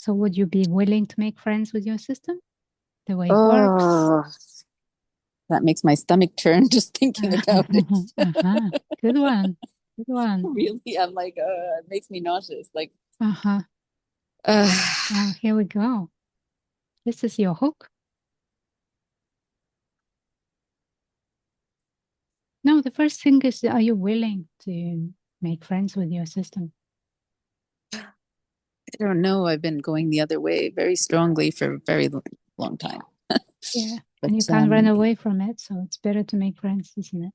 So would you be willing to make friends with your system? The way it works? Oh, that makes my stomach turn just thinking about it. Good one. Good one. Really, I'm like, it makes me nauseous. Like, Uh-huh. uh, Here we go. This is your hook. No, the first thing is, are you willing to make friends with your system? I don't know. I've been going the other way very strongly for a very long time. Yeah. And you But can't run away from it, so it's better to make friends, isn't it?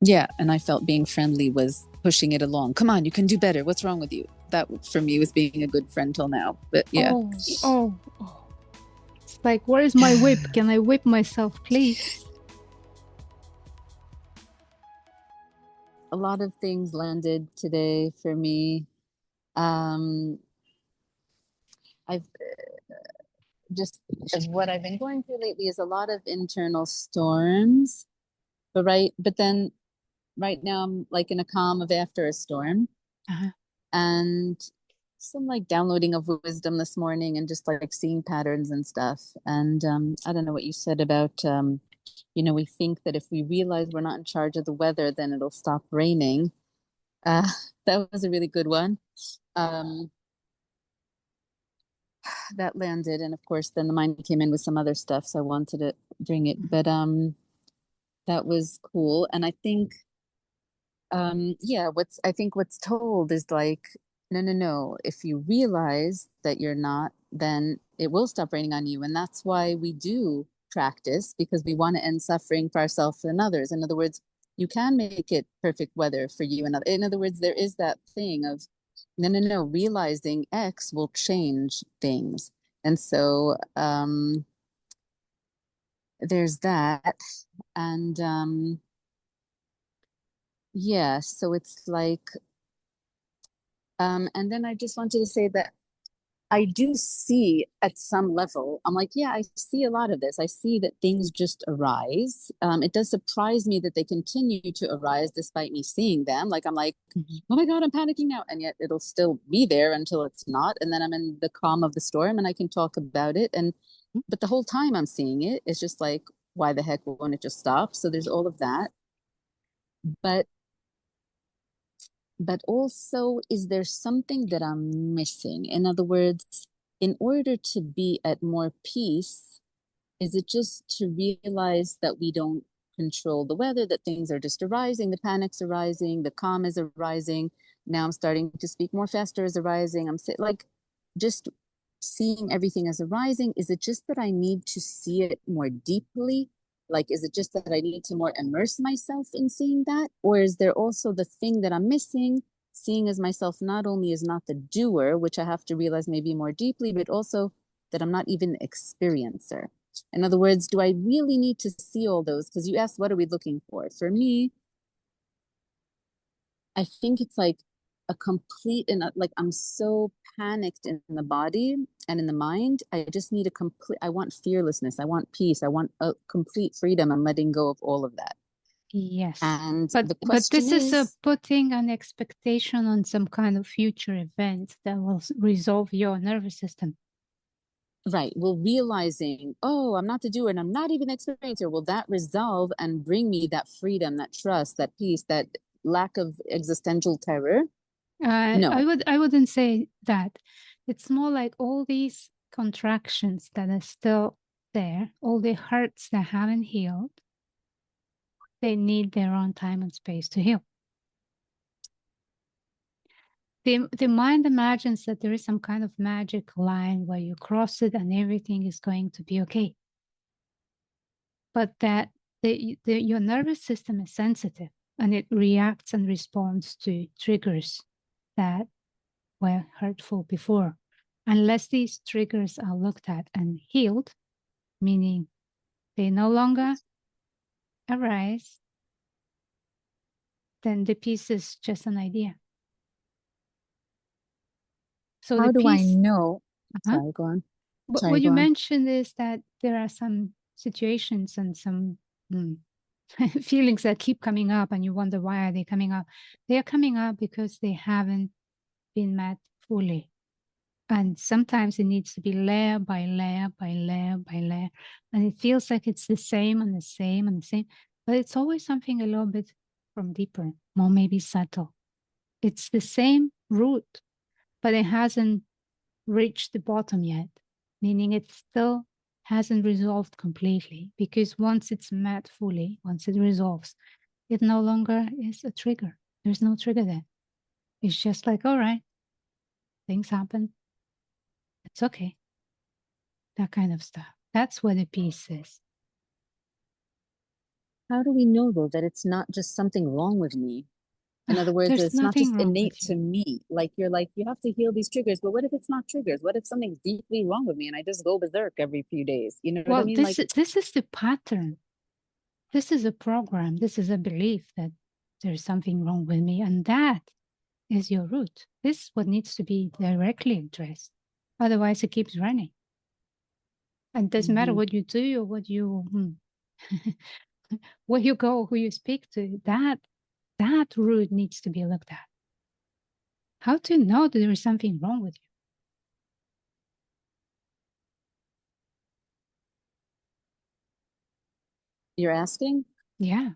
yeah, and I felt being friendly was pushing it along. Come on, you can do better. What's wrong with you? That for me was being a good friend till now. But yeah, Oh. It's like, where is my whip? Can I whip myself, please? a lot of things landed today for me. Um, I've just what I've been going through lately is a lot of internal storms. But then right now I'm like in a calm of after a storm, Uh-huh. and some like downloading of wisdom this morning and just like seeing patterns and stuff. And I don't know what you said about we think that if we realize we're not in charge of the weather, then it'll stop raining. Uh, that was a really good one. Um, that landed, and of course, then the mind came in with some other stuff, so I wanted to bring it. Mhm. But that was cool, and I think yeah, what's told is like, no. If you realize that you're not, then it will stop raining on you, and that's why we do practice because we want to end suffering for ourselves and others. In other words, you can make it perfect weather for you and in other words, there is that thing of no, realizing X will change things. And so there's that. And yeah, so it's like and then I just wanted to say that I do see at some level, I'm like, yeah, I see a lot of this. I see that things just arise. It does surprise me that they continue to arise despite me seeing them. Like, I'm like, Mhm. oh my God, I'm panicking now. And yet it'll still be there until it's not. And then I'm in the calm of the storm and I can talk about it. But the whole time I'm seeing it, it's just like, why the heck won't it just stop? So there's all of that. But also, is there something that I'm missing? In other words, in order to be at more peace, is it just to realize that we don't control the weather, that things are just arising, the panic's arising, the calm is arising. Now I'm starting to speak more faster as arising. Like just seeing everything as arising. Is it just that I need to see it more deeply? Like, is it just that I need to more immerse myself in seeing that? Or is there also the thing that I'm missing? Seeing as myself not only is not the doer, which I have to realize maybe more deeply, but also that I'm not even the experiencer. In other words, do I really need to see all those? Because you asked, what are we looking for? For me, I think it's like a complete and like I'm so panicked in the body and in the mind. I just need a complete, I want fearlessness. I want peace. I want a complete freedom and letting go of all of that. Yes. And the But question this is a is, putting an expectation on some kind of future event that will resolve your nervous system. right, well, realizing, oh, I'm not the doer and I'm not even the experiencer, will that resolve and bring me that freedom, that trust, that peace, that lack of existential terror? No. I wouldn't say that. It's more like all these contractions that are still there, all the hurts that haven't healed, they need their own time and space to heal. The mind imagines that there is some kind of magic line where you cross it and everything is going to be okay. But that your nervous system is sensitive and it reacts and responds to triggers that were hurtful before. Unless these triggers are looked at and healed, meaning they no longer arise, then the peace is just an idea. So the How do I peace, know? uh-huh. Sorry, go on. But Sorry, what go you on. mentioned is that there are some situations and some feelings that keep coming up, and you wonder why are they coming up? They are coming up because they haven't been met fully. And sometimes it needs to be layer by layer by layer by layer. And it feels like it's the same and the same and the same, but it's always something a little bit from deeper, more maybe subtle. It's the same root, but it hasn't reached the bottom yet, meaning it still hasn't resolved completely. Because once it's met fully, once it resolves, it no longer is a trigger. There's no trigger there. It's just like, all right, things happen. It's okay. That kind of stuff. That's where the peace is. How do we know though that it's not just something wrong with me? In other words, There's it's not nothing just wrong innate with you. to me. Like you're like, you have to heal these triggers, but what if it's not triggers? What if something's deeply wrong with me and I just go berserk every few days? You know what I Well, mean? Like, this is the pattern. This is a program. This is a belief that there's something wrong with me, and that is your root. This is what needs to be directly addressed. Otherwise, it keeps running. And it doesn't matter mhm. what you do or what you where you go, who you speak to. That root needs to be looked at. How to know that there is something wrong with You're asking, you? Yeah.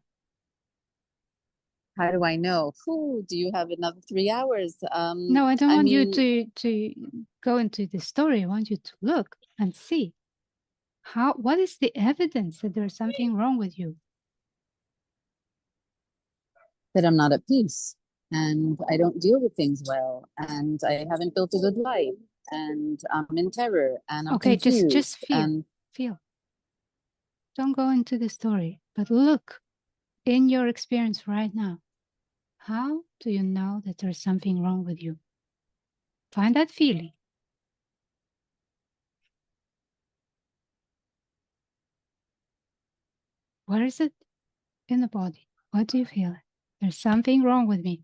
how do I know? Who do you have another 3 hours? No, I don't I want you mean, to go into the story. I want you to look and see what is the evidence that there's something wrong with you. that I'm not at peace and I don't deal with things well and I haven't built a good life and I'm in terror and I'm Okay, just confused feel, and feel. Don't go into the story, but look in your experience right now. How do you know that there's something wrong with you? Find that feeling. Where is it in the body? What do you feel? There's something wrong with me.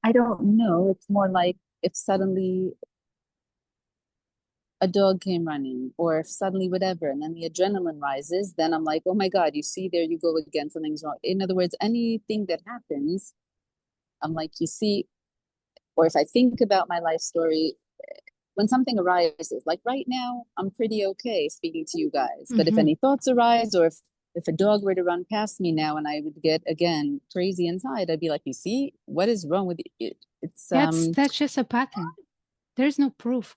I don't know. It's more like if suddenly a dog came running or if suddenly whatever and then the adrenaline rises, then I'm like, oh my God, you see, there you go again, something's wrong. In other words, anything that happens, I'm like, you see, or if I think about my life story, when something arises, like right now, I'm pretty okay speaking to you guys. But if Mm-hmm. any thoughts arise or if a dog were to run past me now and I would get again crazy inside, I'd be like, you see, what is wrong with it? It's That's just a pattern. There's no proof.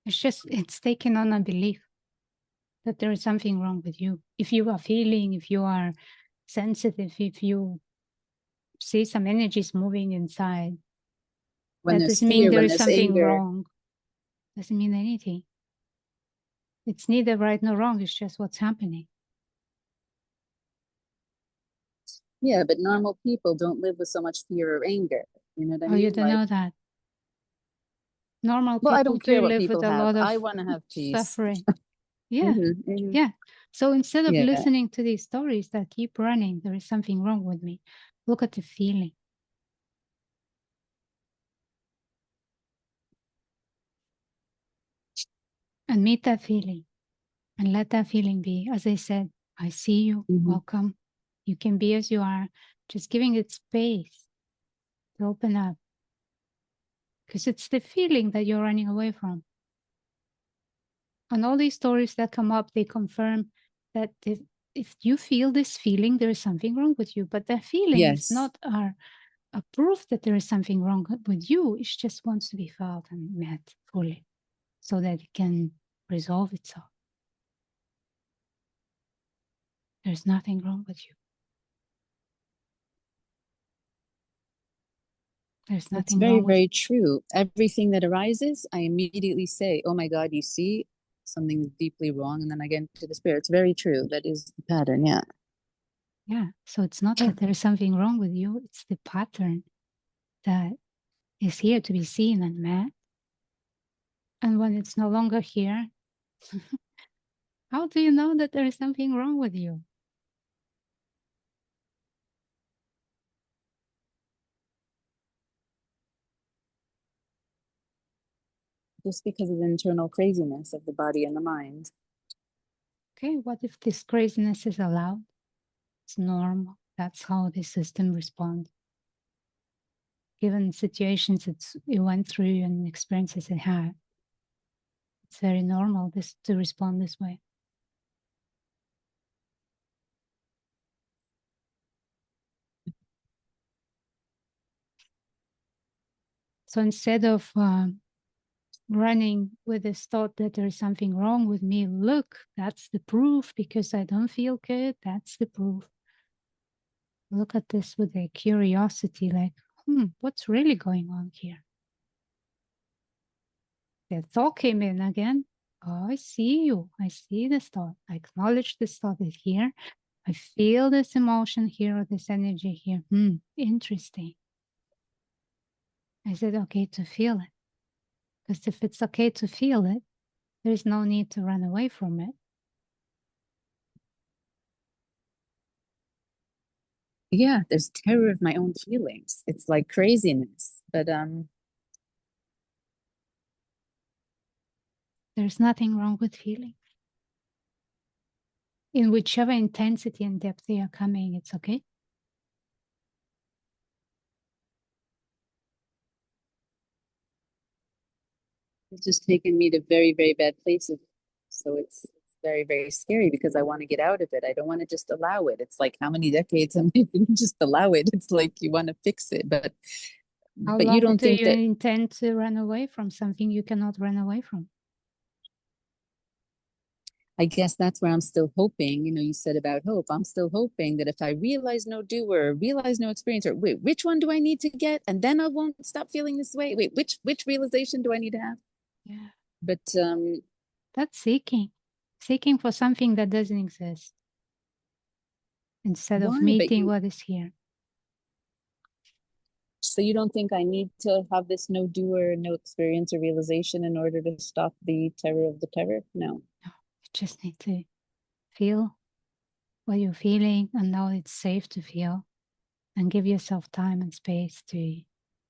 It's taken on a belief that there is something wrong with you. If you are feeling, if you are sensitive, if you see some energies moving inside, when that there's doesn't mean fear, there when is there's something anger. wrong. Doesn't mean anything. It's neither right nor wrong. It's just what's happening. Yeah, but normal people don't live with so much fear or anger. You know what I Oh, you mean? don't Like, know that. Normal well, I people don't care do what live with people a have. lot I of want to have peace. suffering. Yeah, yeah. So instead of Yeah. listening to these stories that keep running, there is something wrong with me. Look at the feeling and meet that feeling and let that feeling be. As I said, I see you. hmm Welcome. You can be as you are. Just giving it space to open up because it's the feeling that you're running away from. And all these stories that come up, they confirm that if you feel this feeling, there is something wrong with you. But that feeling is Yes. not a proof that there is something wrong with you. It just wants to be felt and met fully so that it can resolve itself. There's nothing wrong with you. There's It's nothing very, wrong with very true. Everything that arises, I immediately say, oh my God, you see, something is deeply wrong. And then I get into the spirit. It's very true. That is the pattern. Yeah. yeah. So it's not that there is something wrong with you. It's the pattern that is here to be seen and met. And when it's no longer here, how do you know that there is something wrong with you? just because of the internal craziness of the body and the mind. Okay, what if this craziness is allowed? It's normal. That's how the system responds. Given situations it went through and experiences it had, it's very normal this to respond this way. So instead of running with this thought that there is something wrong with me, look, that's the proof because I don't feel good. That's the proof. Look at this with a curiosity, like, what's really going on here? The thought came in again. Oh, I see you. I see this thought. I acknowledge this thought is here. I feel this emotion here or this energy here. Interesting. Is it okay to feel it? Because if it's okay to feel it, there's no need to run away from it. Yeah, there's terror of my own feelings. It's like craziness, but There's nothing wrong with feeling. In whichever intensity and depth they are coming, it's okay. it's just taken me to very, very bad places. So it's very, very scary because I want to get out of it. I don't want to just allow it. It's like how many decades am I going to just allow it? It's like you want to fix it, How but you long don't do think you that. intend to run away from something you cannot run away from? I guess that's where I'm still hoping. You know, you said about hope. I'm still hoping that if I realize no doer, realize no experiencer, wait, which one do I need to get? And then I won't stop feeling this way. Wait, which realization do I need to have? Yeah. But That's seeking for something that doesn't exist instead of why? But meeting you what is here. so you don't think I need to have this no doer, no experience or realization in order to stop the terror of the terror? No. No, you just need to feel what you're feeling and know it's safe to feel and give yourself time and space to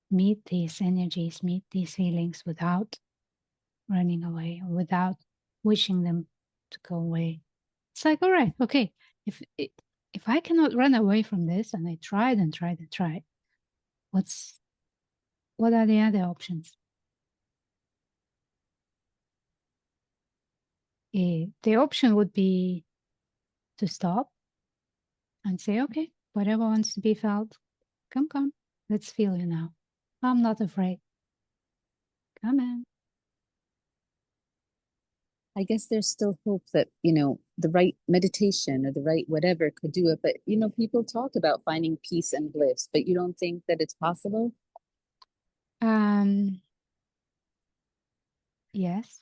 meet these energies, meet these feelings without running away or without wishing them to go away. It's like, all right, okay, if I cannot run away from this and I tried and tried and tried, what are the other options? The option would be to stop and say, okay, whatever wants to be felt, come, let's feel you now. I'm not afraid. Come in. I guess there's still hope that, you know, the right meditation or the right whatever could do it. But, you know, people talk about finding peace and bliss, but you don't think that it's possible? Yes,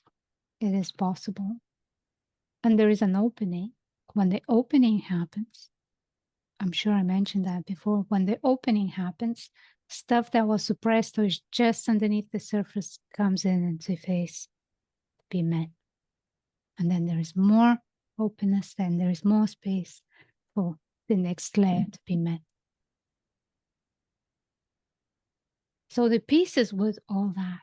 it is possible. And there is an opening. When the opening happens, I'm sure I mentioned that before, when the opening happens, stuff that was suppressed or is just underneath the surface comes in into face to be met. And then there is more openness, then there is more space for the next layer to be met. So the pieces with all that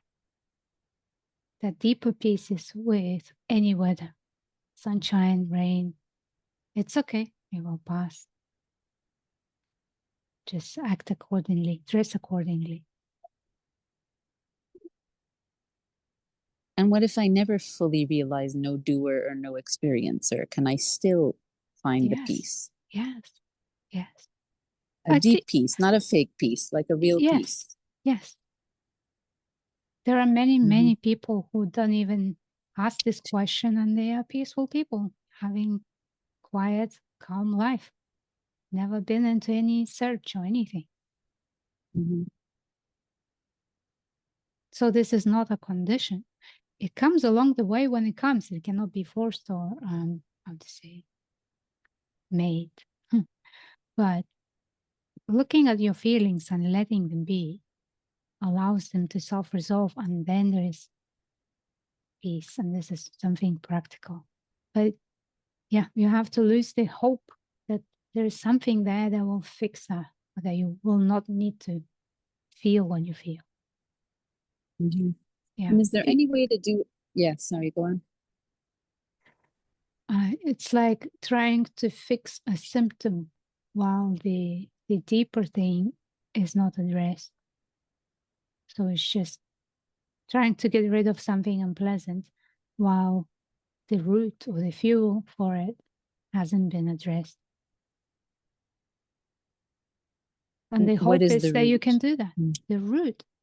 deeper pieces with any weather, sunshine, rain, it's okay, it will pass. Just act accordingly, dress accordingly. And what if I never fully realize no doer or no experiencer? Can I still find the Yes, peace? yes, yes. A I deep think, peace, not a fake peace, like a real yes, peace. yes. There are many, Mm-hmm. many people who don't even ask this question and they are peaceful people having quiet, calm life. Never been into any search or anything. Mm-hmm. So this is not a condition. It comes along the way when it comes. It cannot be forced or how to say made. But looking at your feelings and letting them be allows them to self-resolve, and then there is peace. And this is something practical. But yeah, you have to lose the hope that there is something there that will fix that, that you will not need to feel what you feel. Mm-hmm. Yeah. And is there any way to do, yeah, sorry, go on. It's like trying to fix a symptom while the deeper thing is not addressed. So it's just trying to get rid of something unpleasant while the root or the fuel for it hasn't been addressed. And the What hope is is the that you can root? do that. Mm.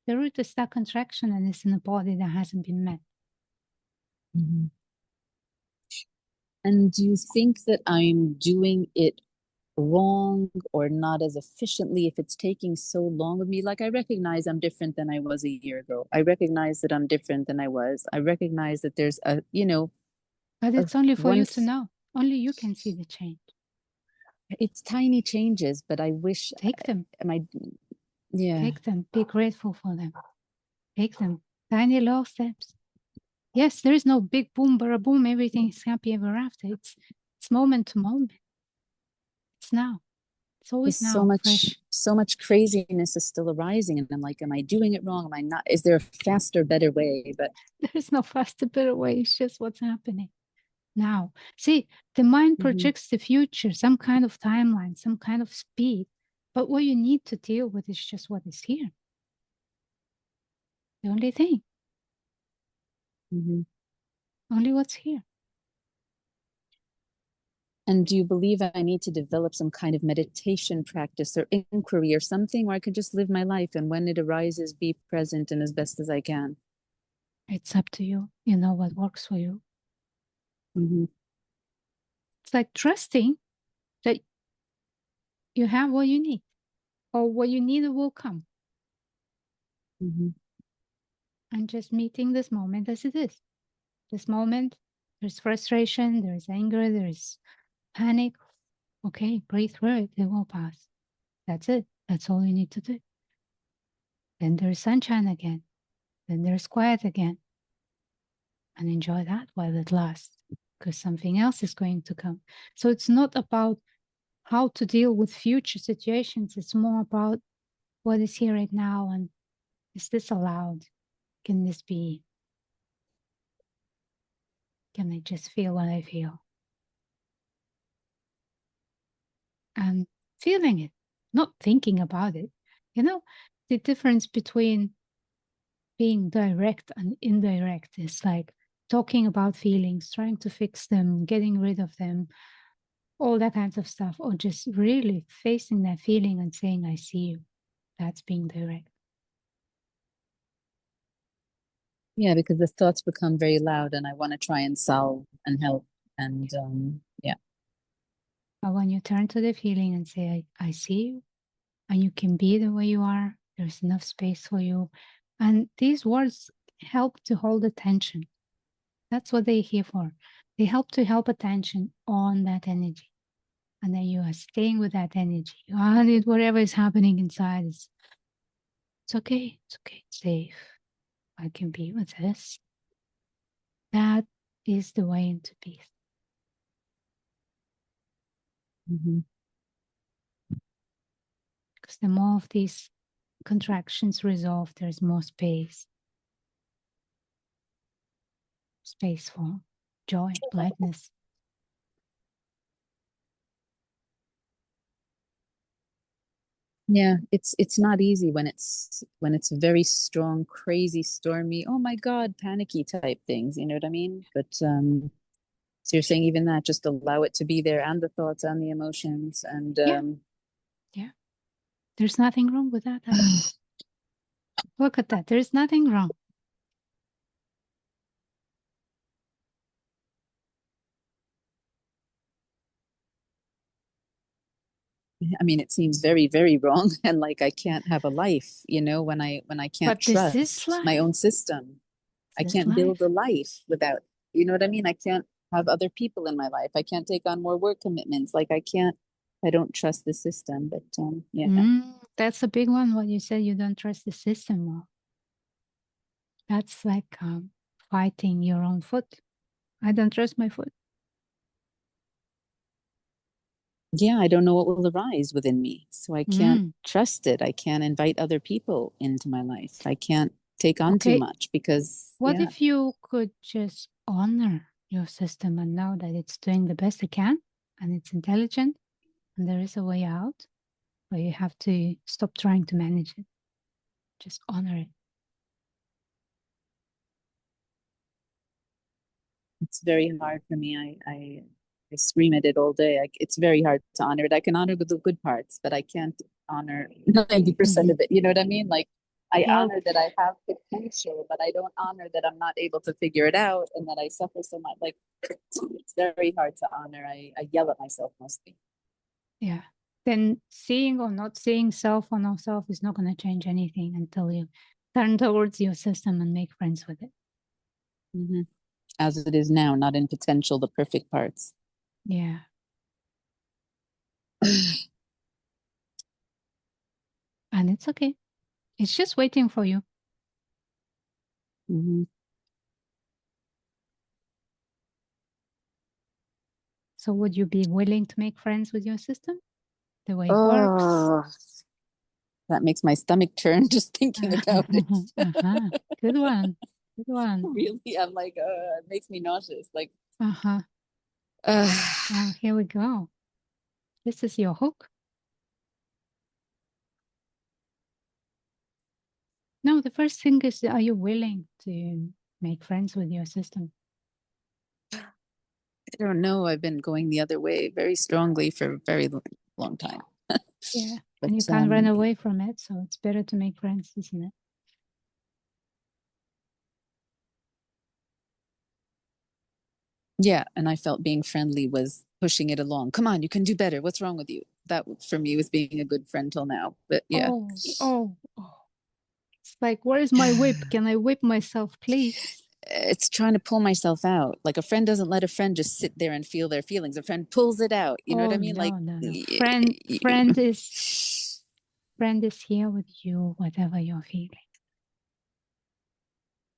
The root is that contraction and it's in a body that hasn't been met. Mhm. And do you think that I'm doing it wrong or not as efficiently if it's taking so long with me? Like, I recognize I'm different than I was a year ago. I recognize that I'm different than I was. I recognize that there's a, But a it's only for one, you to know. Only you can see the change. it's tiny changes, but I wish, Take them. yeah, Take them. Be grateful for them. Take them. Tiny little steps. Yes, there is no big boom, bara boom, everything is happy ever after. It's moment to moment. It's now. It's because always now, fresh. so much craziness is still arising. And I'm like, am I doing it wrong? Am I not? Is there a faster, better way? But There's no faster, better way. It's just what's happening now. See, the mind mhm, projects the future, some kind of timeline, some kind of speed. But what you need to deal with is just what is here. The only thing, mhm. only what's here. And do you believe I need to develop some kind of meditation practice or inquiry or something where I can just live my life and when it arises, be present and as best as I can? It's up to you. You know what works for you. Mm-hmm. It's like trusting that you have what you need, or what you need will come, Mm-hmm. and just meeting this moment as it is. This moment, there's frustration, there's anger, there's panic. Okay, breathe through it, it will pass. That's it. That's all you need to do. Then there's sunshine again. Then there's quiet again. And enjoy that while it lasts, because something else is going to come. So it's not about how to deal with future situations. It's more about what is here right now, and is this allowed? Can this be? Can I just feel what I feel? And feeling it, not thinking about it. You know, the difference between being direct and indirect is like talking about feelings, trying to fix them, getting rid of them, all that kinds of stuff, or just really facing that feeling and saying, I see you. That's being direct. Yeah, because the thoughts become very loud and I want to try and solve and help. And yeah. But when you turn to the feeling and say, I see you, and you can be the way you are, there's enough space for you. And these words help to hold attention. That's what they're here for. They help to help attention on that energy. And then you are staying with that energy. And whatever is happening inside is, it's okay. It's okay. It's safe. I can be with this. That is the way into peace. Mm-hmm. Because the more of these contractions resolve, there's more space. Space for joy, lightness. Yeah, it's not easy when it's very strong, crazy, stormy, oh my God, panicky type things, you know what I mean? But so you're saying even that, just allow it to be there and the thoughts and the emotions and Yeah, yeah. There's nothing wrong with that at all. Look at that. There's nothing wrong. I mean, it seems very, very wrong. And like I can't have a life, when I can't But this is trust my life. own system. I This is can't build life. a life without, you know what I mean? I can't have other people in my life. I can't take on more work commitments. Like I don't trust the system. But yeah. That's a big one. What you said, you don't trust the system. Well, that's like fighting your own foot. I don't trust my foot. Yeah, I don't know what will arise within me. So I can't Mm. trust it. I can't invite other people into my life. I can't take on too Okay, much because, what if you could just honor your system and know that it's doing the best it can and it's intelligent and there is a way out, but you have to stop trying to manage it. Just honor it. it's very hard for me. I scream at it all day. It's very hard to honor it. I can honor the good parts, but I can't honor 90% of it. You know what I mean? Like I Well, honor that I have potential, but I don't honor that I'm not able to figure it out and that I suffer so much. Like it's very hard to honor. I yell at myself mostly. yeah. Then seeing or not seeing self or no self is not going to change anything until you turn towards your system and make friends with it. Mm-hmm. As it is now, not in potential, the perfect parts. Yeah. And it's okay. It's just waiting for you. Mm-hmm. So would you be willing to make friends with your system? The way it works? Oh, that makes my stomach turn just thinking about it. Uh-huh. Good one. Good one. Really, I'm like, it makes me nauseous. Like, Uh-huh. uh, Well, here we go. This is your hook. No, the first thing is, are you willing to make friends with your system? I don't know. I've been going the other way very strongly for a very long time. Yeah. But And you can't run away from it, so it's better to make friends, isn't it? yeah, and I felt being friendly was pushing it along. Come on, you can do better. What's wrong with you? That for me was being a good friend till now. But yeah, Oh. It's like, where's my whip? Can I whip myself, please? it's trying to pull myself out. Like a friend doesn't let a friend just sit there and feel their feelings. A friend pulls it out. You know what I Oh mean? Like, no. Friend is here with you, whatever you're feeling.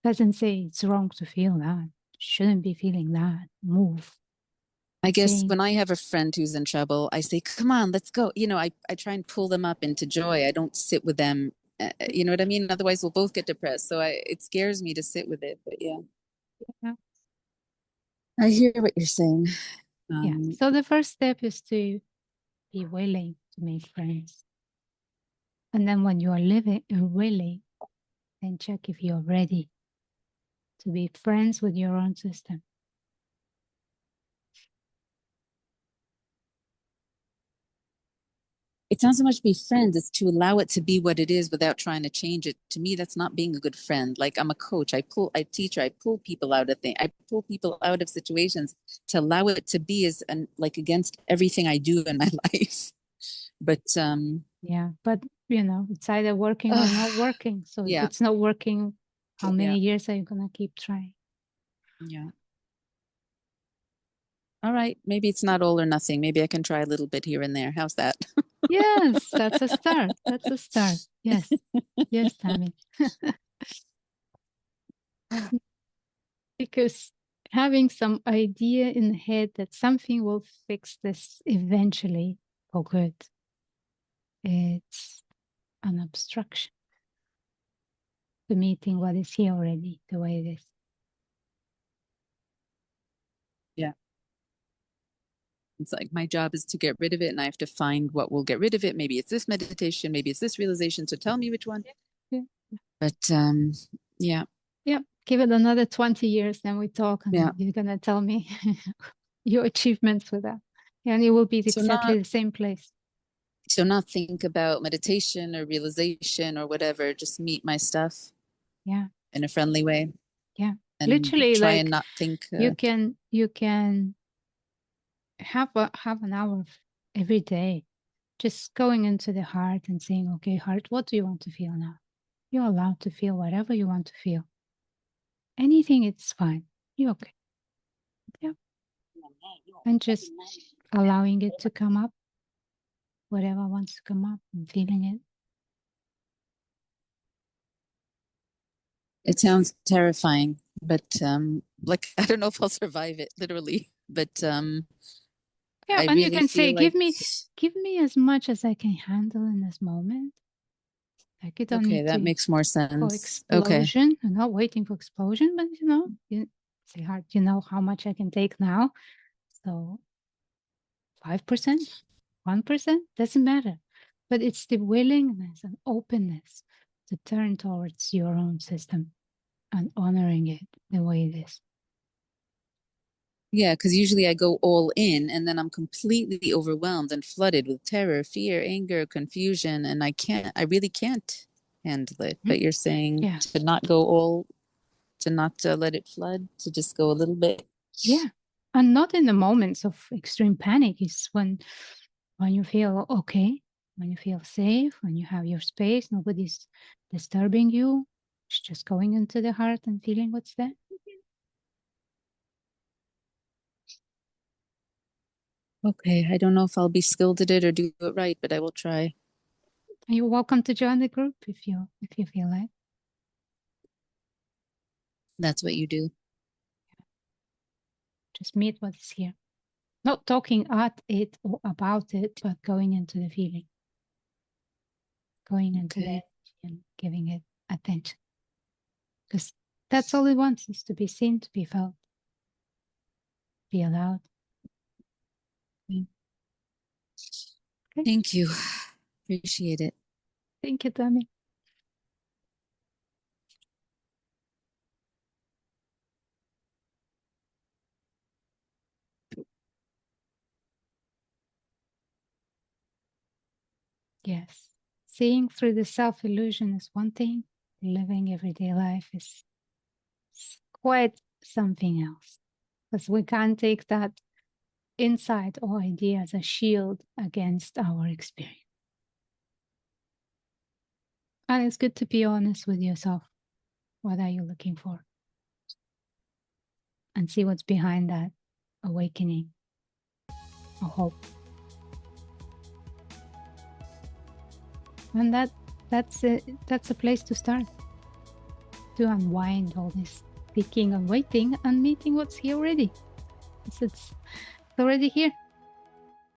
Doesn't say it's wrong to feel that. Shouldn't be feeling that. Move. I guess Saying, when I have a friend who's in trouble, I say, come on, let's go. I try and pull them up into joy. I don't sit with them. You know what I mean? Otherwise, we'll both get depressed. So it scares me to sit with it. But yeah, yeah. I hear what you're saying. Yeah. So the first step is to be willing to make friends. And then when you are willing, then check if you're ready to be friends with your own system. It's not so much be friends, it's to allow it to be what it is without trying to change it. To me, that's not being a good friend. Like I'm a coach, I teach, I pull people out of things, I pull people out of situations to allow it to be as like against everything I do in my life. But Yeah. But, it's either working or not working. So if yeah, it's not working, how yeah, many years are you going to keep trying? yeah. All right, maybe it's not all or nothing. Maybe I can try a little bit here and there. How's that? Yes, that's a start. That's a start. Yes. Yes, Tammy. Because having some idea in the head that something will fix this eventually for good, it's an obstruction to meeting what is here already the way it is. Yeah. It's like my job is to get rid of it and I have to find what will get rid of it. Maybe it's this meditation, maybe it's this realization. So tell me which one. Yeah. But yeah. Yeah. Give it another 20 years, then we talk Yeah. and you're gonna tell me your achievements with that. And it will be So exactly the same place. not think about meditation or realization or whatever, just meet my stuff Yeah. in a friendly way Yeah. and Literally, try and like not think you can have an hour every day just going into the heart and saying, okay, heart, what do you want to feel now? You're allowed to feel whatever you want to feel. Anything, it's fine. You're okay. Yeah. And just allowing it to come up, whatever wants to come up and feeling it. it sounds terrifying, but like I don't know if I'll survive it literally. But Yeah. I And you really can say, feel like give me as much as I can handle in this moment. Like you don't Okay, need that to makes more for sense. Okay. explosion. You're not waiting for explosion, but it's hard. You know how much I can take now. So 5%, 1%, doesn't matter. But it's the willingness and openness to turn towards your own system and honoring it the way it is. Yeah, because usually I go all in and then I'm completely overwhelmed and flooded with terror, fear, anger, confusion, and I really can't handle it. But you're saying Yeah. to not go all, to not let it flood, to just go a little bit. Yeah. And not in the moments of extreme panic. It's when you feel okay, when you feel safe, when you have your space, nobody's disturbing you. It's just going into the heart and feeling what's there. Okay, I don't know if I'll be skilled at it or do it right, but I will try. And you're welcome to join the group if you feel like. That's what you do. Just meet what is here. Not talking at it or about it, but going into the feeling. Going into the energy and giving it attention. Because that's all it wants, is to be seen, to be felt, be allowed. Okay. Thank you. Appreciate it. Thank you, Tammy. Yes. Seeing through the self-illusion is one thing. Living everyday life is quite something else. Because we can't take that insight or idea as a shield against our experience. And it's good to be honest with yourself. What are you looking for? And see what's behind that awakening or hope. And that's a place to start. To unwind all this speaking and waiting and meeting what's here already. It's already here.